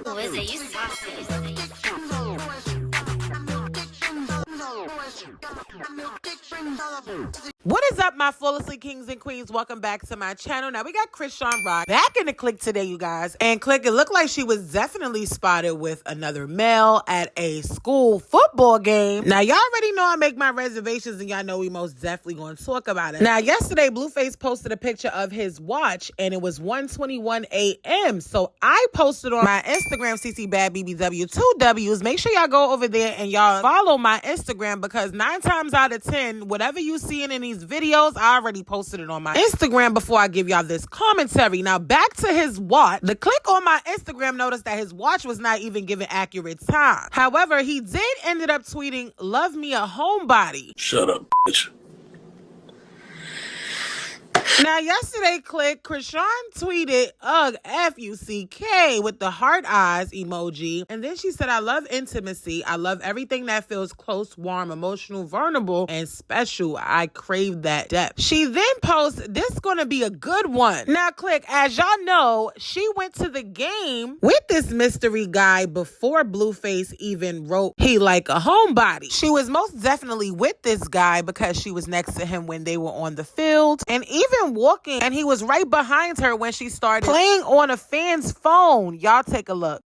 Wizzy, you saucy. What is up, my flawlessly kings and queens? Welcome back to my channel. Now we got Chrisean Rock back in the clique today, you guys. And clique, it looked like she was definitely spotted with another male at a school football game. Now y'all already know I make my reservations, and y'all know we most definitely gonna talk about it. Now yesterday, Blueface posted a picture of his watch, and it was 1:21 a.m. So I posted on my Instagram, CCBadBBW, 2 W's. Make sure y'all go over there and y'all follow my Instagram, because 9 times out of 10, whatever you seeing in these videos, I already posted it on my Instagram before I give y'all this commentary. Now back to his watch. The click on my Instagram noticed that his watch was not even giving accurate time. However, he did ended up tweeting, "Love me a homebody." Shut up, bitch. Now, yesterday, click, Chrisean tweeted, "Ugh, F-U-C-K," with the heart eyes emoji. And then she said, "I love intimacy. I love everything that feels close, warm, emotional, vulnerable, and special. I crave that depth." She then posts, "This gonna be a good one." Now, click, as y'all know, she went to the game with this mystery guy before Blueface even wrote he like a homebody. She was most definitely with this guy because she was next to him when they were on the field, and even walking, and he was right behind her when she started playing on a fan's phone. Y'all take a look.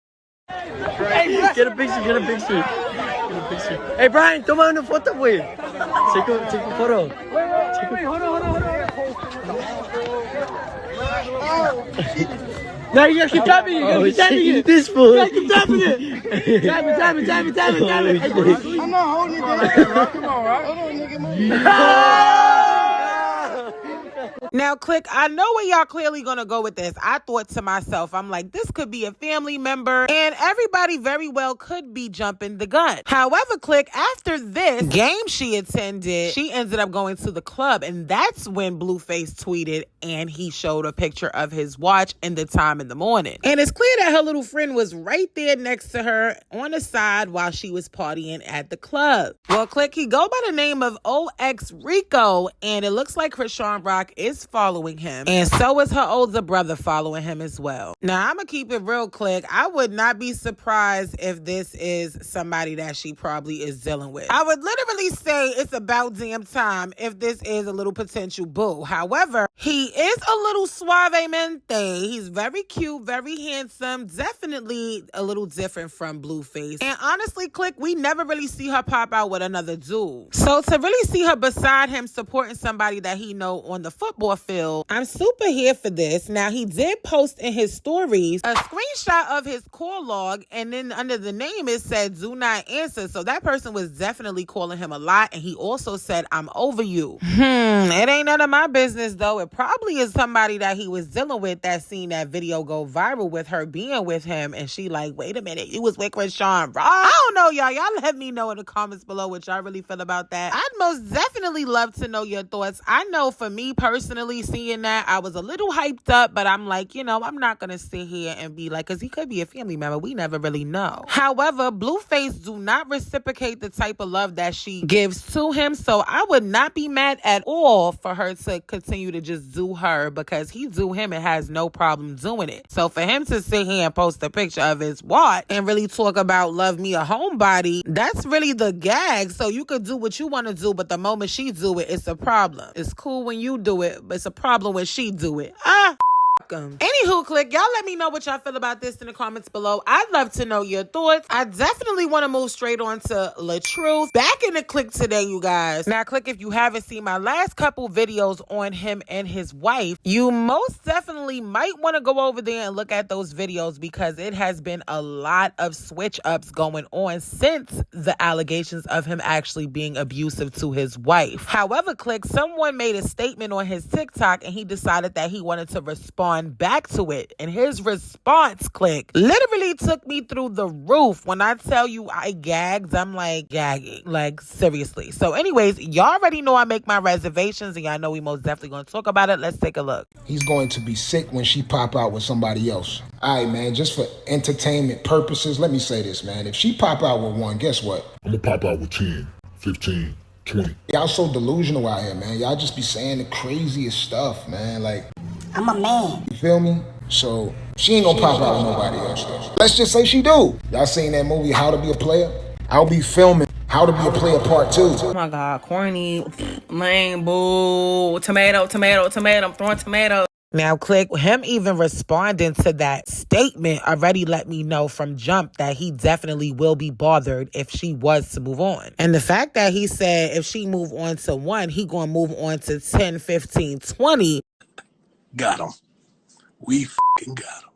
Hey, get a picture, get a picture. Get a picture. Hey, Brian, toma una foto, güey. Take a photo. Wait, hold on. No, you gotta keep tapping it. You gotta keep tapping it. This fool. You gotta keep tapping it. Tap it. I'm not holding it. Come on, right? Hold on, nigga. Move. Now, click, I know where y'all clearly gonna go with this. I thought to myself, I'm like, this could be a family member, and everybody very well could be jumping the gun. However, click, after this game she attended, she ended up going to the club, and that's when Blueface tweeted, and he showed a picture of his watch and the time in the morning. And it's clear that her little friend was right there next to her on the side while she was partying at the club. Well, click, he go by the name of OX Rico, and it looks like Chrisean Rock is following him, and so is her older brother following him as well. Now, I'm gonna keep it real, click. I would not be surprised if this is somebody that she probably is dealing with. I would literally say it's about damn time if this is a little potential boo. However, he is a little suavemente. He's very cute, very handsome, definitely a little different from Blueface. And honestly, click, we never really see her pop out with another dude. So to really see her beside him supporting somebody that he know on the football field, I'm super here for this. Now, he did post in his stories a screenshot of his call log, and then under the name it said "do not answer." So that person was definitely calling him a lot, and he also said, "I'm over you." It ain't none of my business though. It probably is somebody that he was dealing with that seen that video go viral with her being with him, and she like, "Wait a minute, you was with Chrisean Rock?" I don't know, y'all. Y'all let me know in the comments below what y'all really feel about that. I'd most definitely love to know your thoughts. I know for me personally, seeing that, I was a little hyped up, but I'm like, you know, I'm not gonna sit here and be like, because he could be a family member. We never really know. However, Blueface do not reciprocate the type of love that she gives to him, so I would not be mad at all for her to continue to just do her, because he do him and has no problem doing it. So for him to sit here and post a picture of his watch and really talk about "love me a homebody," that's really the gag. So you could do what you want to do, but the moment she do it, it's a problem. It's cool when you do it, but it's a problem when she do it. Anywho, click, y'all let me know what y'all feel about this in the comments below. I'd love to know your thoughts. I definitely want to move straight on to Latruth. Back in the click today, you guys. Now, click, if you haven't seen my last couple videos on him and his wife, you most definitely might want to go over there and look at those videos, because it has been a lot of switch ups going on since the allegations of him actually being abusive to his wife. However, click, someone made a statement on his TikTok, and he decided that he wanted to respond back to it, and his response, click, literally took me through the roof. When I tell you I gagged, I'm like gagging, like seriously. So anyways, y'all already know I make my reservations, and y'all know we most definitely gonna talk about it. Let's take a look. He's going to be sick when she pop out with somebody else. All right, man, just for entertainment purposes, let me say this, man. If she pop out with one, guess what? I'm gonna pop out with 10, 15, 20. Y'all so delusional out here, man. Y'all just be saying the craziest stuff, man. Like, I'm a man. You feel me? So she ain't gonna pop out with nobody else though. Let's just say she do. Y'all seen that movie, How to Be a Player? I'll be filming How to Be a Player Part 2. Oh my God, corny, lame, boo, tomato, tomato, tomato, I'm throwing tomato. Now, Click, him even responding to that statement already let me know from jump that he definitely will be bothered if she was to move on. And the fact that he said if she move on to 1, he gonna move on to 10, 15, 20. Got him. We f***ing got him.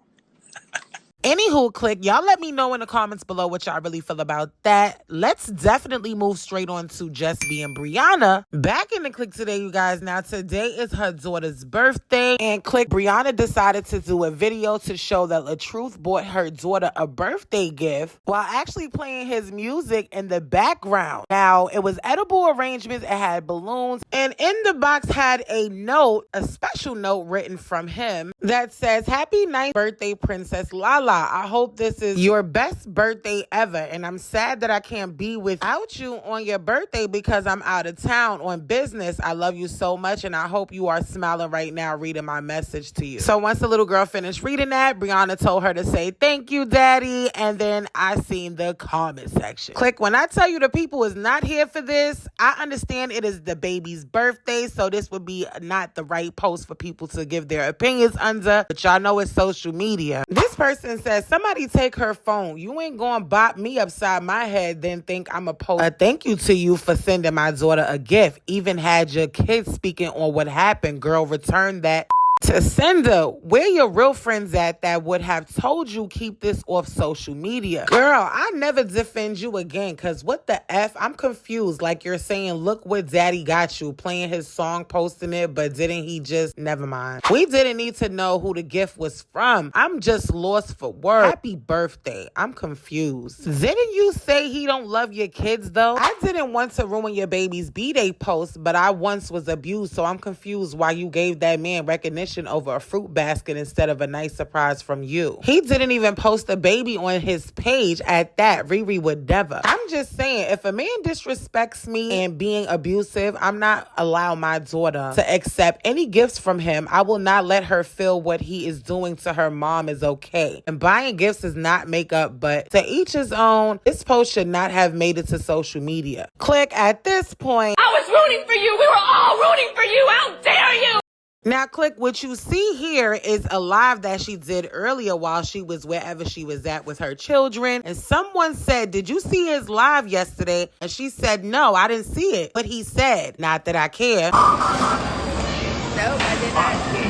Anywho, Click, y'all let me know in the comments below what y'all really feel about that. Let's definitely move straight on to Just being Briana. Back in the Click today, you guys. Now, today is her daughter's birthday. And Click, Briana decided to do a video to show that Latruth bought her daughter a birthday gift while actually playing his music in the background. Now, it was edible arrangements. It had balloons. And in the box had a note, a special note written from him that says, "Happy 9th birthday, Princess Lala. I hope this is your best birthday ever, and I'm sad that I can't be without you on your birthday because I'm out of town on business. I love you so much, and I hope you are smiling right now reading my message to you." So once the little girl finished reading that, Briana told her to say, "Thank you, Daddy," and then I seen the comment section. Click, when I tell you the people is not here for this, I understand it is the baby's birthday, so this would be not the right post for people to give their opinions under, but y'all know it's social media. This person says, "Somebody take her phone. You ain't gonna bop me upside my head then think I'm a post a thank you to you for sending my daughter a gift. Even had your kids speaking on what happened. Girl, return that to sender. Where your real friends at that would have told you keep this off social media?" Girl, I never defend you again, because what the F? I'm confused. Like you're saying, look what Daddy got you, playing his song, posting it, but didn't he just, never mind. We didn't need to know who the gift was from. I'm just lost for words. Happy birthday. I'm confused. Didn't you say he don't love your kids though? I didn't want to ruin your baby's B-Day post, but I once was abused, so I'm confused why you gave that man recognition over a fruit basket instead of a nice surprise from you. He didn't even post a baby on his page at that. Riri would never. I'm just saying, if a man disrespects me and being abusive, I'm not allow my daughter to accept any gifts from him. I will not let her feel what he is doing to her mom is okay. And buying gifts is not makeup, but to each his own. This post should not have made it to social media. Click, at this point, I was rooting for you. We were all rooting for you. How dare you? now, Click, what you see here is a live that she did earlier while she was wherever she was at with her children. And someone said, "Did you see his live yesterday?" And she said, "No, I didn't see it." But he said, "Not that I care." Nope, I did not see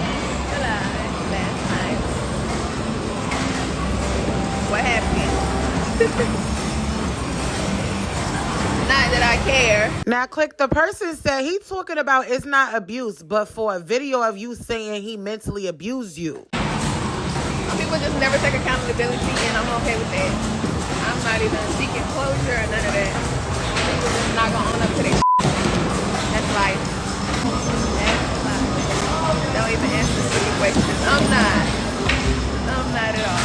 the live last night. What happened? Not that I care. Now, Click, the person said he talking about it's not abuse, but for a video of you saying he mentally abused you. People just never take accountability, and I'm okay with that. I'm not even seeking closure or none of that. People just not gonna own up to their That's life. That's life. Don't even answer silly questions. I'm not at all.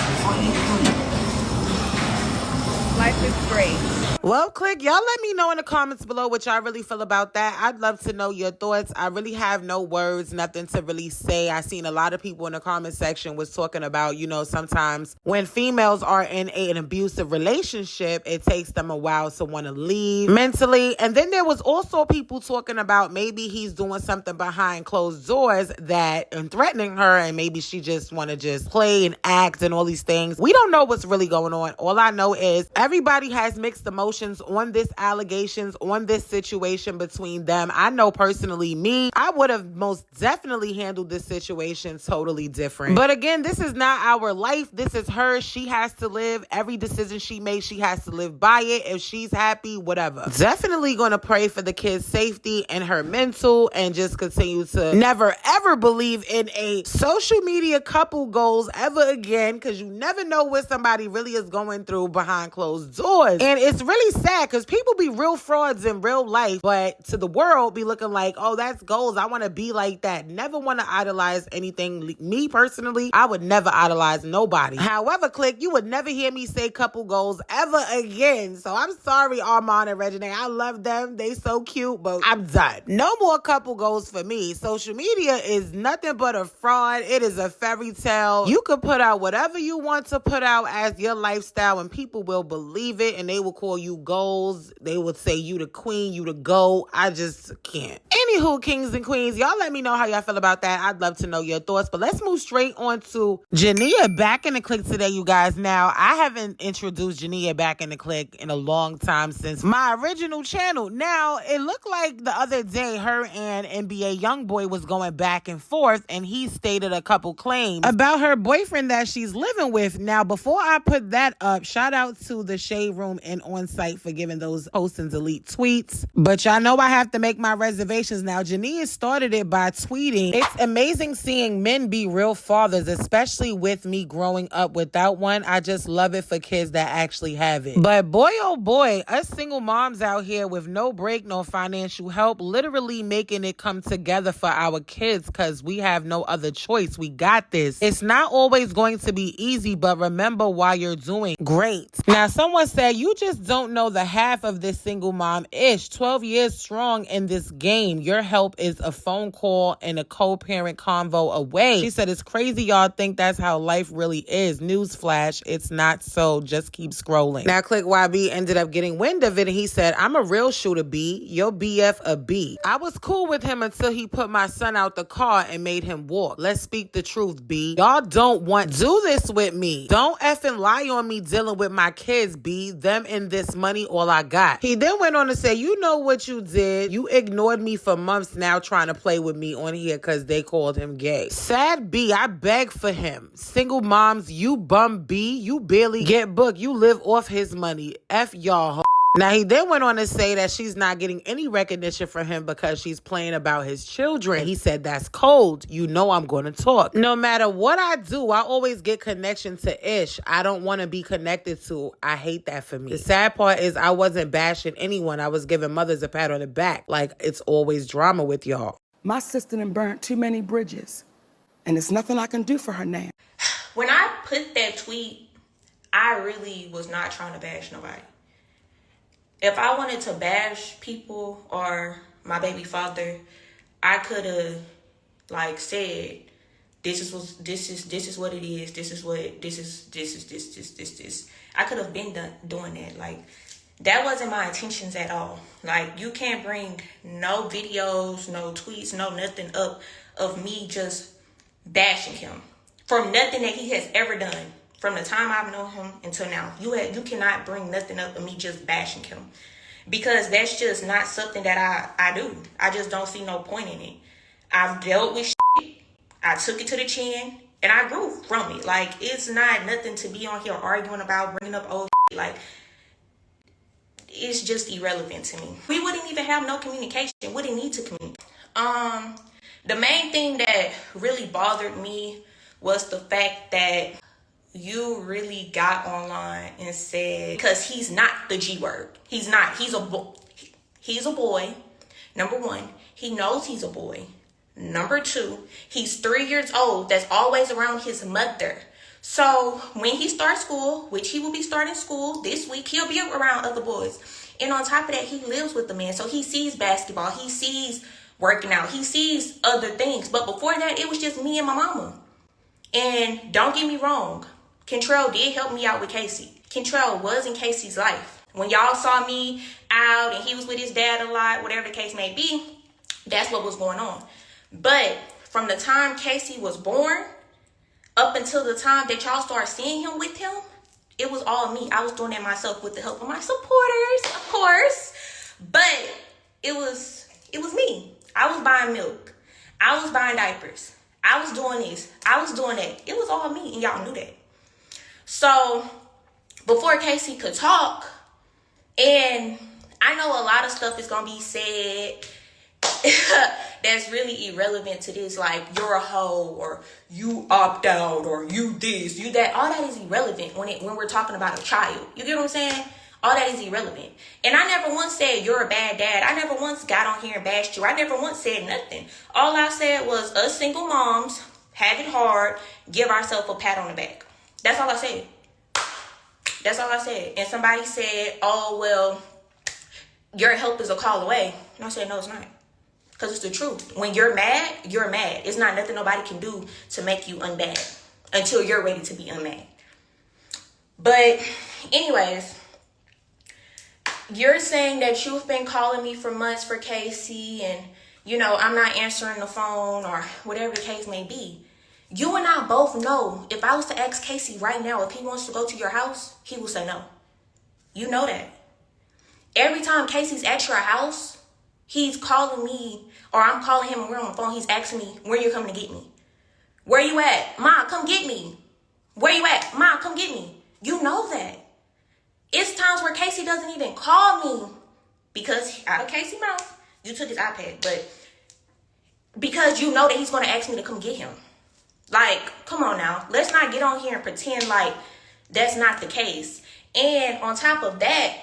Life is great. Well, Click, y'all let me know in the comments below what y'all really feel about that. I'd love to know your thoughts. I really have no words, nothing to really say. I seen a lot of people in the comment section was talking about, you know, sometimes when females are in an abusive relationship, it takes them a while to want to leave mentally. And then there was also people talking about maybe he's doing something behind closed doors that and threatening her, and maybe she just want to just play and act and all these things. We don't know what's really going on. All I know is everybody has mixed emotions on this allegations, on this situation between them. I know personally me, I would have most definitely handled this situation totally different. But again, this is not our life. This is hers. She has to live. Every decision she makes, she has to live by it. If she's happy, whatever. Definitely going to pray for the kid's safety and her mental, and just continue to never ever believe in a social media couple goals ever again, because you never know what somebody really is going through behind closed doors. And it's really really sad because people be real frauds in real life, but to the world be looking like, oh, that's goals. I want to be like that. Never want to idolize anything. Me personally, I would never idolize nobody. However, Click, you would never hear me say couple goals ever again. So I'm sorry, Armand and Regine. I love them. They so cute, but I'm done. No more couple goals for me. Social media is nothing but a fraud. It is a fairy tale. You could put out whatever you want to put out as your lifestyle and people will believe it and they will call you goals. They will say you the queen, you the goat. I just can't. Anywho, kings and queens, y'all let me know how y'all feel about that. I'd love to know your thoughts, but let's move straight on to Jania back in the clique today, you guys. Now, I haven't introduced Jania back in the clique in a long time since my original channel. Now, it looked like the other day her and NBA YoungBoy was going back and forth, and he stated a couple claims about her boyfriend that she's living with. Now, before I put that up, shout out to the Shade Room and On Site for giving those post and delete tweets. But y'all know I have to make my reservations now. Jania started it by tweeting, "It's amazing seeing men be real fathers, especially with me growing up without one. I just love it for kids that actually have it." But boy, oh boy, us single moms out here with no break, no financial help, literally making it come together for our kids because we have no other choice. We got this. It's not always going to be easy, but remember why you're doing great. Now, someone said, you just don't know the half of this single mom-ish. 12 years strong in this game. Your help is a phone call and a co-parent convo away. She said, it's crazy y'all think that's how life really is. Newsflash, it's not so. Just keep scrolling. Now, Click YB ended up getting wind of it and he said, I'm a real shooter, B. Your BF a B. I was cool with him until he put my son out the car and made him walk. Let's speak the truth, B. Y'all don't want do this with me. Don't effing lie on me dealing with my kids, B. Them and this money, all I got. He then went on to say, you know what you did. You ignored me for months now trying to play with me on here because they called him gay. Sad B, I beg for him. Single moms, you bum B. You barely get booked. You live off his money. F y'all. Now, he then went on to say that she's not getting any recognition from him because she's playing about his children. He said, that's cold. You know I'm going to talk. No matter what I do, I always get connection to Ish. I don't want to be connected to. I hate that for me. The sad part is I wasn't bashing anyone. I was giving mothers a pat on the back. Like, it's always drama with y'all. My sister done burnt too many bridges, and there's nothing I can do for her now. When I put that tweet, I really was not trying to bash nobody. If I wanted to bash people or my baby father, I could have like said, this is what it is. This. I could have been doing that. Like, that wasn't my intentions at all. Like, you can't bring no videos, no tweets, no nothing up of me just bashing him from nothing that he has ever done. From the time I've known him until now, you cannot bring nothing up of me just bashing him, because that's just not something that I do. I just don't see no point in it. I've dealt with shit. I took it to the chin and I grew from it. Like, it's not nothing to be on here arguing about, bringing up old shit. Like, it's just irrelevant to me. We wouldn't even have no communication. Wouldn't need to communicate. The main thing that really bothered me was the fact that you really got online and said, because he's not the G word. He's not. He's a boy. Number one, he knows he's a boy. Number two, he's 3 years old. That's always around his mother. So when he starts school, which he will be starting school this week, he'll be around other boys. And on top of that, he lives with the man. So he sees basketball. He sees working out. He sees other things. But before that, it was just me and my mama. And don't get me wrong, Kentrell did help me out with Casey. Kentrell was in Casey's life. When y'all saw me out and he was with his dad a lot, whatever the case may be, that's what was going on. But from the time Casey was born up until the time that y'all started seeing him with him, it was all me. I was doing that myself with the help of my supporters, of course. But it was me. I was buying milk. I was buying diapers. I was doing this. I was doing that. It was all me, and y'all knew that. So before Casey could talk, and I know a lot of stuff is going to be said that's really irrelevant to this, like you're a hoe or you opt out or you this, you that. All that is irrelevant when we're talking about a child. You get what I'm saying? All that is irrelevant. And I never once said you're a bad dad. I never once got on here and bashed you. I never once said nothing. All I said was us single moms have it hard, give ourselves a pat on the back. That's all I said. That's all I said. And somebody said, oh, well, your help is a call away. And I said, no, it's not. Because it's the truth. When you're mad, you're mad. It's not nothing nobody can do to make you unmad until you're ready to be unmad. But anyways, you're saying that you've been calling me for months for Casey and, you know, I'm not answering the phone or whatever the case may be. You and I both know if I was to ask Casey right now if he wants to go to your house, he will say no. You know that. Every time Casey's at your house, he's calling me or I'm calling him and we're on the phone. He's asking me, where you coming to get me? Where you at? Ma, come get me. Where you at? Ma, come get me. You know that. It's times where Casey doesn't even call me because out of Casey's mouth, you took his iPad, but because you know that he's going to ask me to come get him. Like, come on now. Let's not get on here and pretend like that's not the case. And on top of that,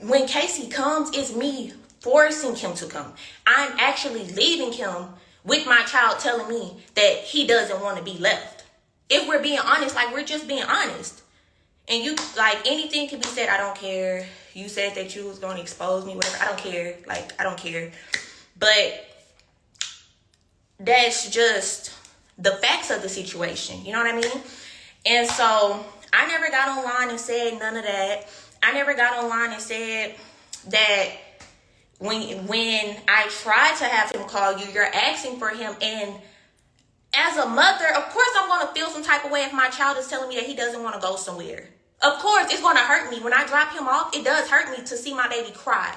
when Casey comes, it's me forcing him to come. I'm actually leaving him with my child telling me that he doesn't want to be left. If we're being honest, like we're just being honest. And you, like, anything can be said, I don't care. You said that you was going to expose me, whatever. I don't care. Like, I don't care. But that's just the facts of the situation. You know what I mean? And so I never got online and said none of that. I never got online and said that when I tried to have him call you, you're asking for him. And as a mother, of course I'm going to feel some type of way if my child is telling me that he doesn't want to go somewhere. Of course, it's going to hurt me. When I drop him off, it does hurt me to see my baby cry.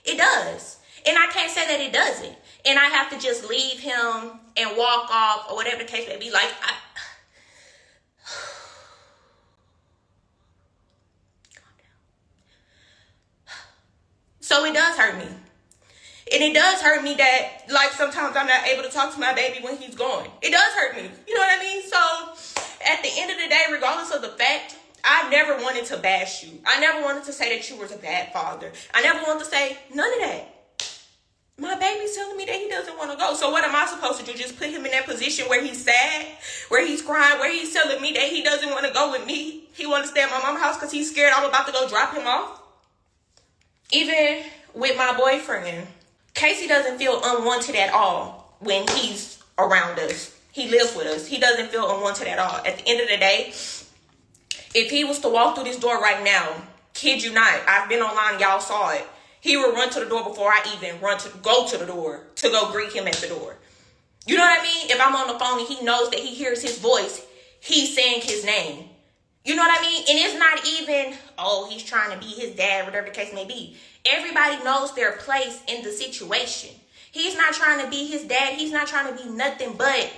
It does. And I can't say that it doesn't. And I have to just leave him and walk off or whatever the case may be. Like, so it does hurt me. And it does hurt me that, like, sometimes I'm not able to talk to my baby when he's gone. It does hurt me. You know what I mean? So at the end of the day, regardless of the fact, I never wanted to bash you. I never wanted to say that you was a bad father. I never wanted to say none of that. My baby's telling me that he doesn't want to go. So what am I supposed to do? Just put him in that position where he's sad, where he's crying, where he's telling me that he doesn't want to go with me. He wants to stay at my mom's house because he's scared I'm about to go drop him off. Even with my boyfriend, Casey doesn't feel unwanted at all when he's around us. He lives with us. He doesn't feel unwanted at all. At the end of the day, if he was to walk through this door right now, kid you not, I've been online, y'all saw it. He would run to the door before I even go to the door to go greet him at the door. You know what I mean? If I'm on the phone and he knows that he hears his voice, he's saying his name. You know what I mean? And it's not even, oh, he's trying to be his dad, whatever the case may be. Everybody knows their place in the situation. He's not trying to be his dad. He's not trying to be nothing but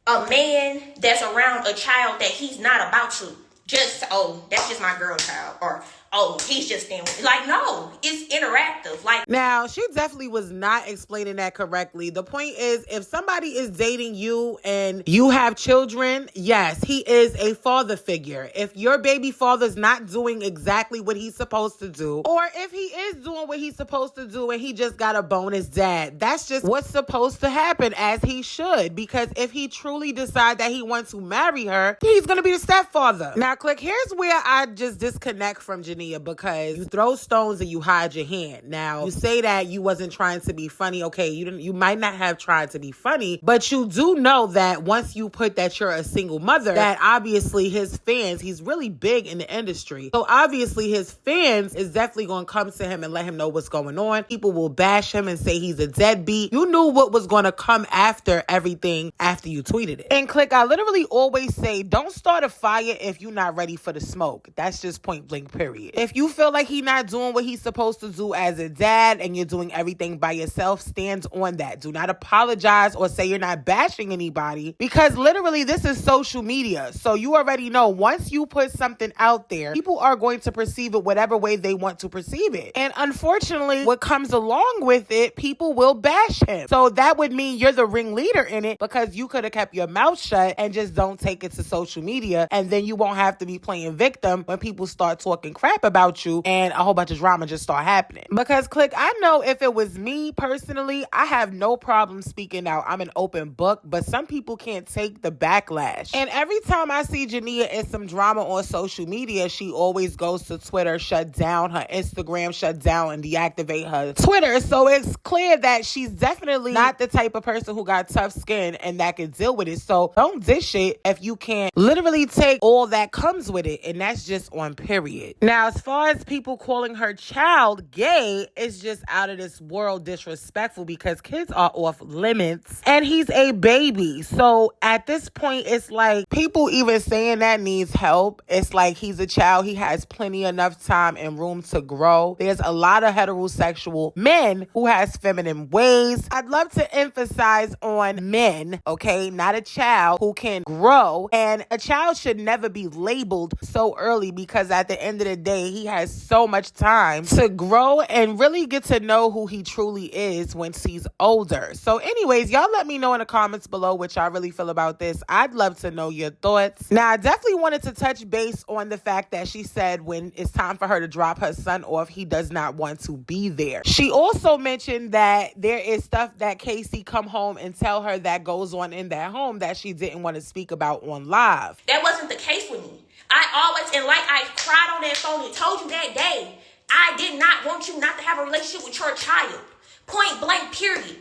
a man that's around a child that he's not about to just, oh, that's just my girl child. Or, oh, he's just staying with me. Like, no, it's interactive. Like, now, she definitely was not explaining that correctly. The point is, if somebody is dating you and you have children, yes, he is a father figure. If your baby father's not doing exactly what he's supposed to do, or if he is doing what he's supposed to do and he just got a bonus dad, that's just what's supposed to happen, as he should. Because if he truly decides that he wants to marry her, he's going to be the stepfather. Now, Click, here's where I just disconnect from Jania, because you throw stones and you hide your hand. Now, you say that you wasn't trying to be funny. Okay, you might not have tried to be funny, but you do know that once you put that you're a single mother, that obviously his fans, he's really big in the industry. So obviously his fans is definitely going to come to him and let him know what's going on. People will bash him and say he's a deadbeat. You knew what was going to come after everything after you tweeted it. And Click, I literally always say, don't start a fire if you're not ready for the smoke. That's just point blank, period. If you feel like he's not doing what he's supposed to do as a dad and you're doing everything by yourself, stand on that. Do not apologize or say you're not bashing anybody, because literally this is social media. So you already know once you put something out there, people are going to perceive it whatever way they want to perceive it. And unfortunately, what comes along with it, people will bash him. So that would mean you're the ringleader in it, because you could have kept your mouth shut and just don't take it to social media. And then you won't have to be playing victim when people start talking crap rap about you and a whole bunch of drama just start happening. Because, Click, I know if it was me personally, I have no problem speaking out. I'm an open book, but some people can't take the backlash. And every time I see Jania in some drama on social media, she always goes to Twitter, shut down her Instagram, shut down and deactivate her Twitter. So it's clear that she's definitely not the type of person who got tough skin and that can deal with it. So don't dish it if you can't literally take all that comes with it. And that's just on period. Now, as far as people calling her child gay, it's just out of this world disrespectful because kids are off limits and he's a baby. So at this point, it's like people even saying that needs help. It's like he's a child. He has plenty enough time and room to grow. There's a lot of heterosexual men who has feminine ways. I'd love to emphasize on men, okay, not a child who can grow. And a child should never be labeled so early because at the end of the day, he has so much time to grow and really get to know who he truly is once he's older. So anyways, y'all let me know in the comments below what y'all really feel about this. I'd love to know your thoughts. Now, I definitely wanted to touch base on the fact that she said when it's time for her to drop her son off, he does not want to be there. She also mentioned that there is stuff that Casey come home and tell her that goes on in that home that she didn't want to speak about on live. That wasn't the case with me. I always, and like I cried on that phone and told you that day, I did not want you not to have a relationship with your child. Point blank, period.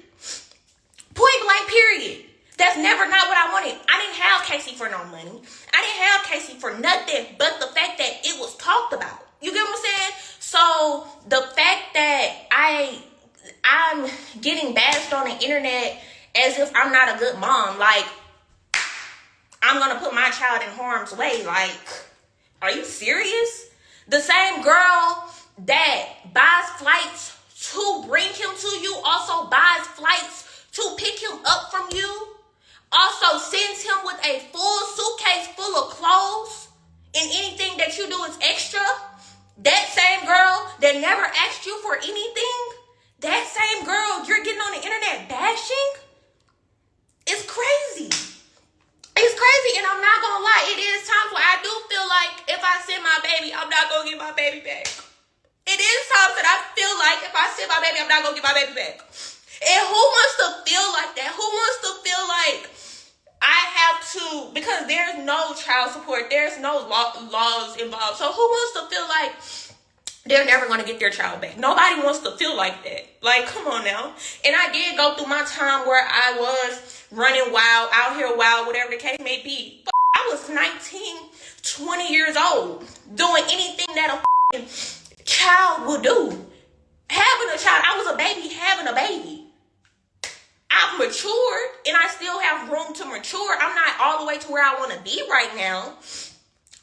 Point blank, period. That's never not what I wanted. I didn't have Casey for no money. I didn't have Casey for nothing but the fact that it was talked about. You get what I'm saying? So the fact that I'm getting bashed on the internet as if I'm not a good mom, like I'm gonna put my child in harm's way. Like, are you serious? The same girl that buys flights to bring him to you also buys flights to pick him up from you. Also sends him with a full suitcase full of clothes and anything that you do is extra. That same girl that never asked you for anything, that same girl you're getting on the internet bashing, is crazy. It's crazy, and I'm not gonna lie, it is times where I do feel like if I send my baby, I'm not gonna get my baby back. It is times that I feel like if I send my baby, I'm not gonna get my baby back. And who wants to feel like that? Who wants to feel like I have to, because there's no child support, there's no laws involved. So who wants to feel like they're never going to get their child back? Nobody wants to feel like that. Like, come on now. And I did go through my time where I was running wild, out here wild, whatever the case may be. I was 19, 20 years old, doing anything that a child would do. Having a child, I was a baby having a baby. I've matured and I still have room to mature. I'm not all the way to where I want to be right now.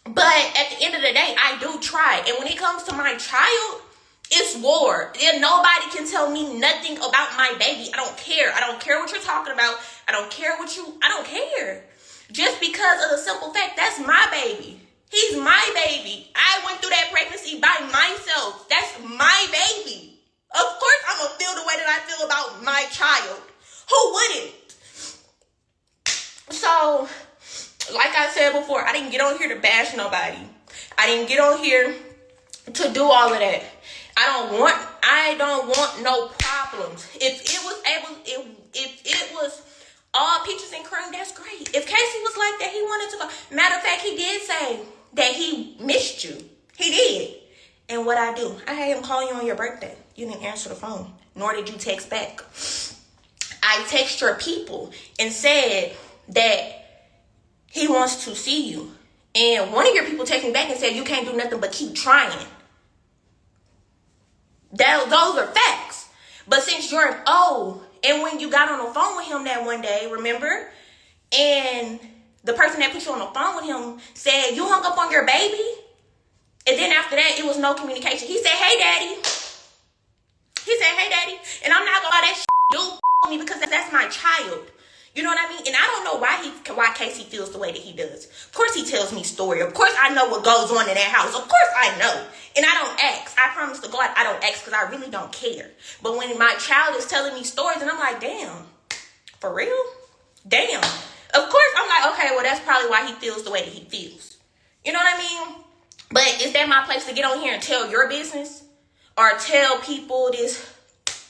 But at the end of the day, I do try. And when it comes to my child, it's war. And nobody can tell me nothing about my baby. I don't care. I don't care what you're talking about. I don't care I don't care. Just because of the simple fact, that's my baby. He's my baby. I went through that pregnancy by myself. That's my baby. Of course I'm going to feel the way that I feel about my child. Who wouldn't? So, like I said before, I didn't get on here to bash nobody. I didn't get on here to do all of that. I don't want no problems. If it was all peaches and cream, that's great. If Casey was like that, he wanted to go. Matter of fact, he did say that he missed you. He did. And what I do? I had him call you on your birthday. You didn't answer the phone, nor did you text back. I text your people and said that he wants to see you. And one of your people texted me back and said, you can't do nothing but keep trying. Those are facts. But since you're an O, and when you got on the phone with him that one day, remember? And the person that put you on the phone with him said, you hung up on your baby? And then after that, it was no communication. He said, hey, daddy. He said, hey, daddy. And I'm not gonna lie, that shit do me because that's my child. You know what I mean? And I don't know why Casey feels the way that he does. Of course he tells me story. Of course I know what goes on in that house. Of course I know. And I don't ask. I promise to God I don't ask because I really don't care. But when my child is telling me stories and I'm like, damn, for real? Damn. Of course I'm like, okay, well that's probably why he feels the way that he feels. You know what I mean? But is that my place to get on here and tell your business? Or tell people this?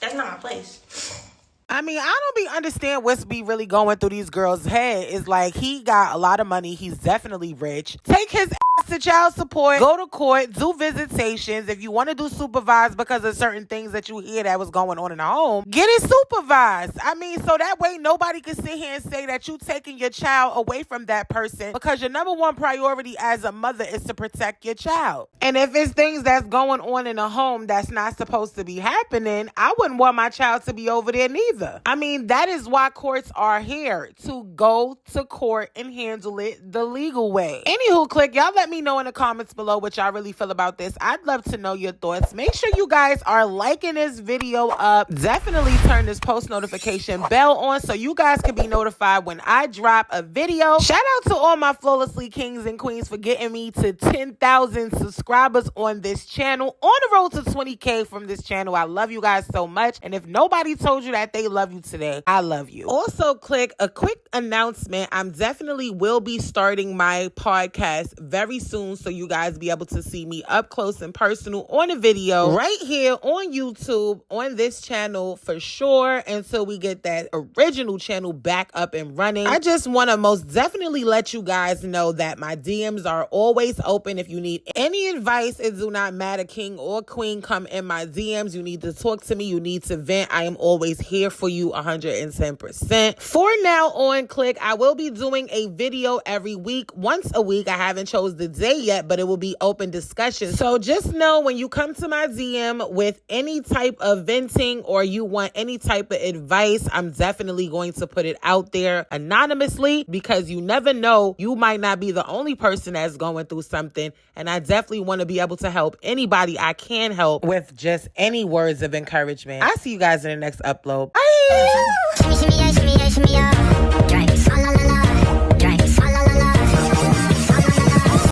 That's not my place. I mean, I don't understand what's be really going through these girls' head. It's like, he got a lot of money. He's definitely rich. Take his ass to child support, go to court, do visitations. If you want to do supervised because of certain things that you hear that was going on in the home, get it supervised. I mean, so that way nobody can sit here and say that you taking your child away from that person, because your number one priority as a mother is to protect your child. And if it's things that's going on in a home that's not supposed to be happening, I wouldn't want my child to be over there neither. I mean, that is why courts are here, to go to court and handle it the legal way. Anywho, click, y'all let me know in the comments below what y'all really feel about this. I'd love to know your thoughts. Make sure you guys are liking this video up. Definitely turn this post notification bell on so you guys can be notified when I drop a video. Shout out to all my flawlessly kings and queens for getting me to 10,000 subscribers on this channel. On the road to 20K from this channel. I love you guys so much. And if nobody told you that they love you today, I love you. Also, click a quick announcement. I'm definitely will be starting my podcast very soon, so you guys be able to see me up close and personal on a video right here on YouTube on this channel for sure, until we get that original channel back up and running. I just want to most definitely let you guys know that my DMs are always open. If you need any advice, it do not matter, king or queen, come in my DMs. You need to talk to me, you need to vent. I am always here for you 110%. For now on, click, I will be doing a video every week, once a week. I haven't chose the day yet, but it will be open discussion. So just know when you come to my DM with any type of venting or you want any type of advice, I'm definitely going to put it out there anonymously, because you never know, you might not be the only person that's going through something, and I definitely want to be able to help anybody I can help with just any words of encouragement. I'll see you guys in the next upload. Bye.